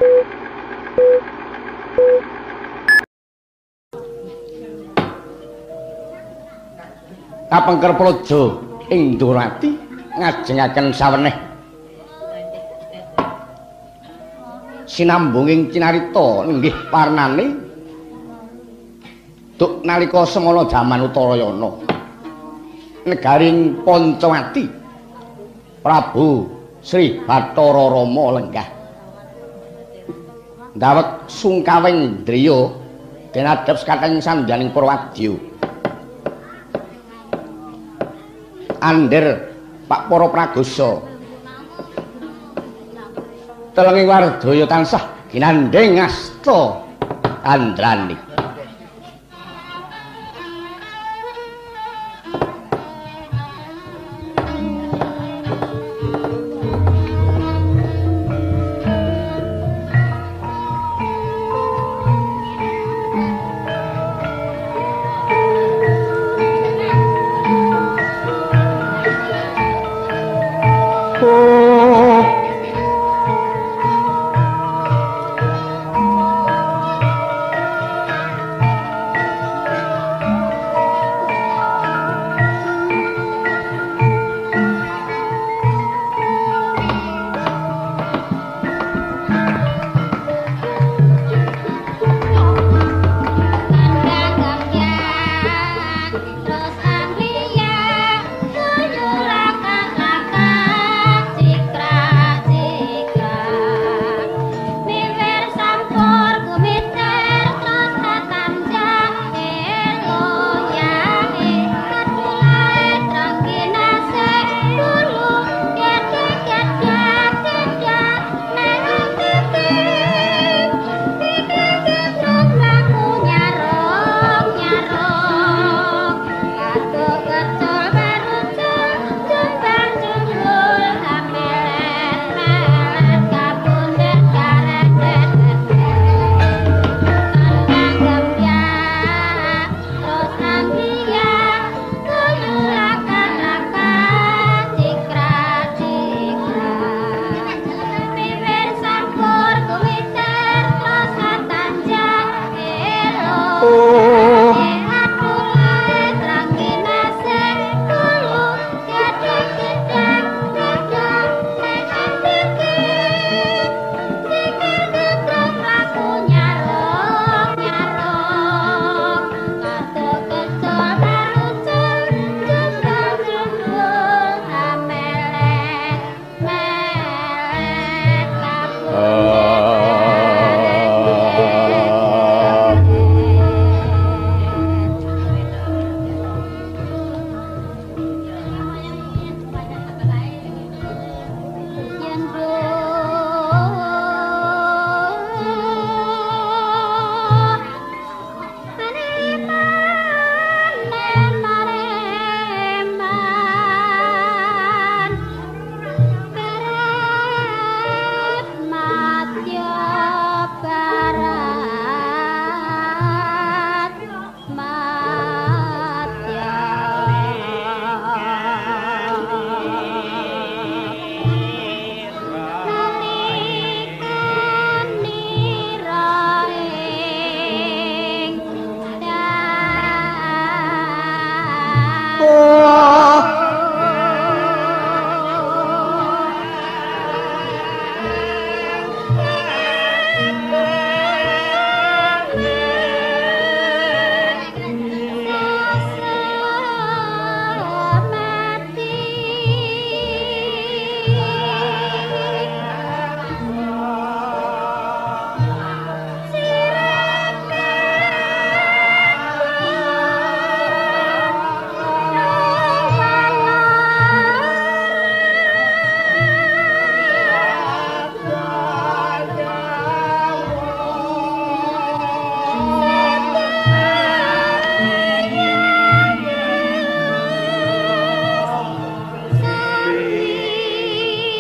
Kapengker Praja ing Durati ngajengaken saweneh sinambunging cinarita inggih warnane duk nalika semana jaman Utarayana negaring Pancawati Prabu Sri Bathara Rama lenggah ndawek sungkawing driya denadhep sakathing sandyaning Purwadya Ander Pak para pragosa telenging wardaya tansah ginandheng asta andrani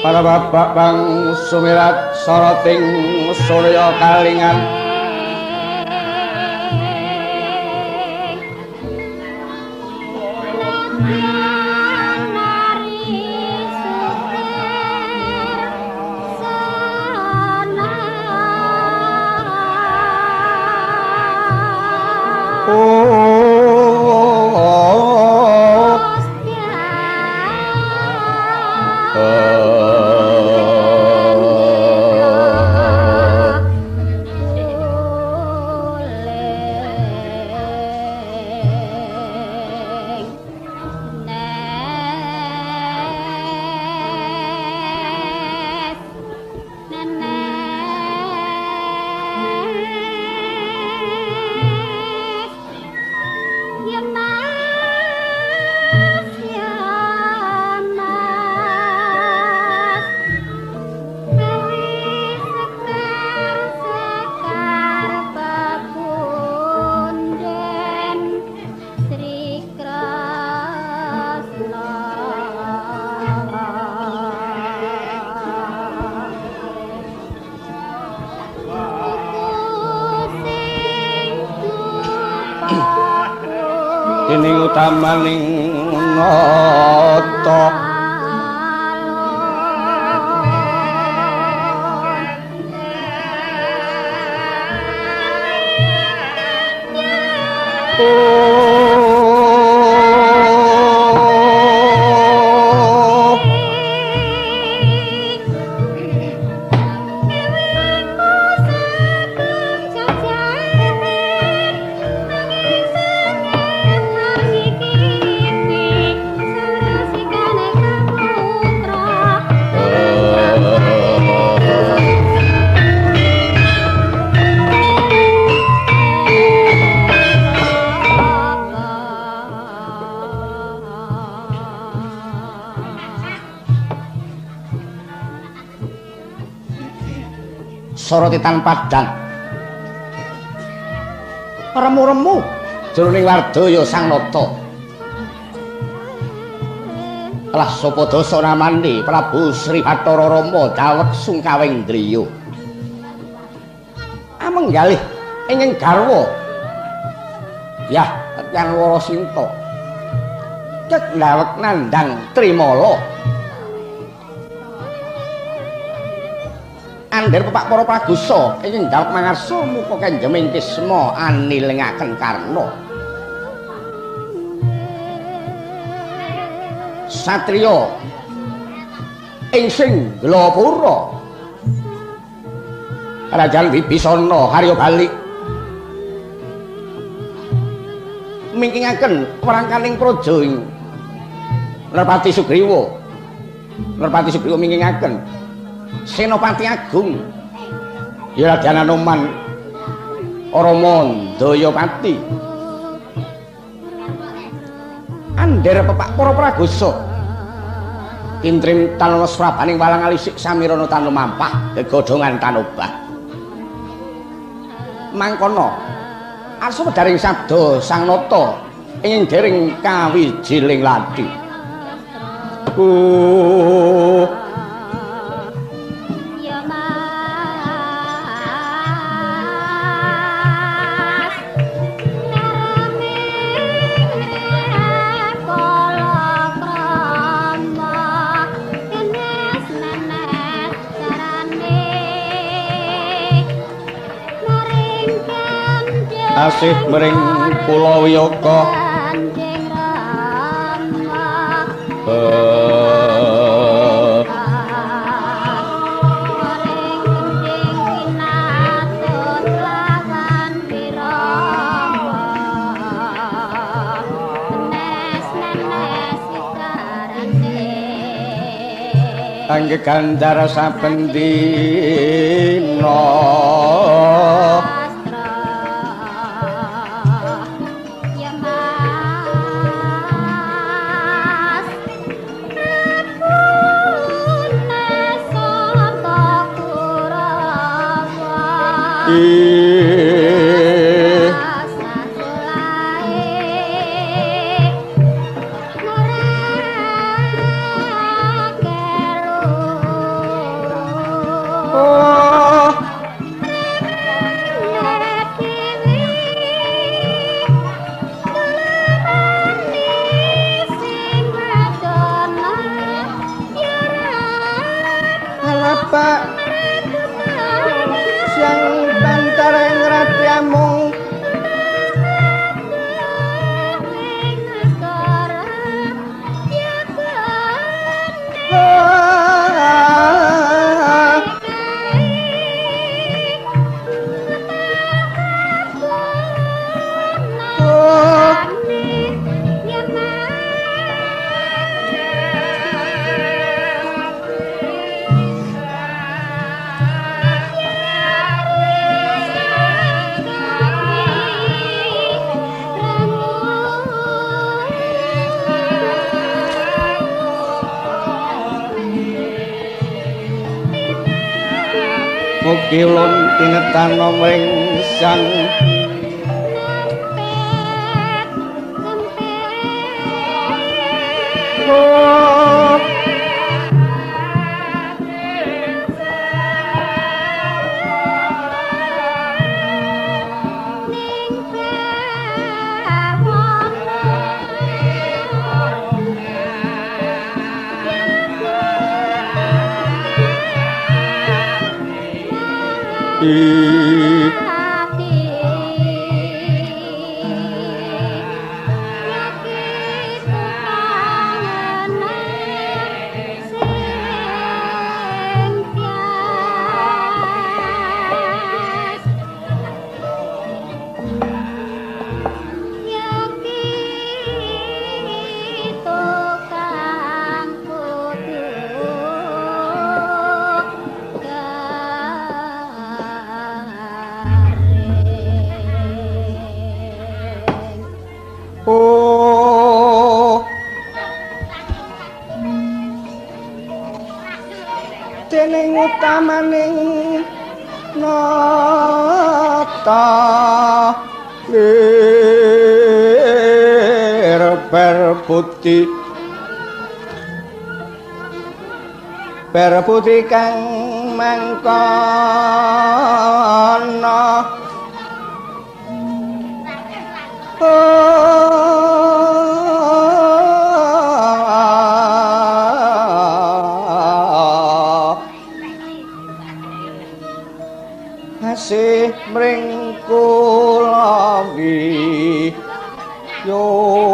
para bapak bang sumirat soroting surya kalingan dening utamaning nata Sorotitan padang remu-remu jroning Wardaya Sang Nata lah sapa dosa namane Prabu Sri Bathara Rama dawet sungkawing driya amenggalih ing garwa yah Yan Warasinta cek ndawek nandhang Trimala Andher pepak para pragusa ing ndawek mangarsa muka Kanjeng Kisma anilengaken Karna satriya ing Singlapura Rajan Wibisana Harya Bali mingkingaken warangkaning praja ing Nerpati Sugriwa mingkingaken Senopati Agung ya Raden Anoman Rama Dayapati Andher pepak para pragusa Intrim tanana srabaning walang alisik samirana tanu mampah gegodhongan tanobah mangkono arsa wedharing sabda Sang Nata ing dering kawijiling lati asih mring kula wiyaka kangge gandara saben dina Kilon tinetan mring sang Dening utamaning nata lir perputi kang mangkono asih mring kula yoga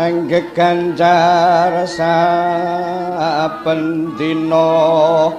angge ganjar saben dina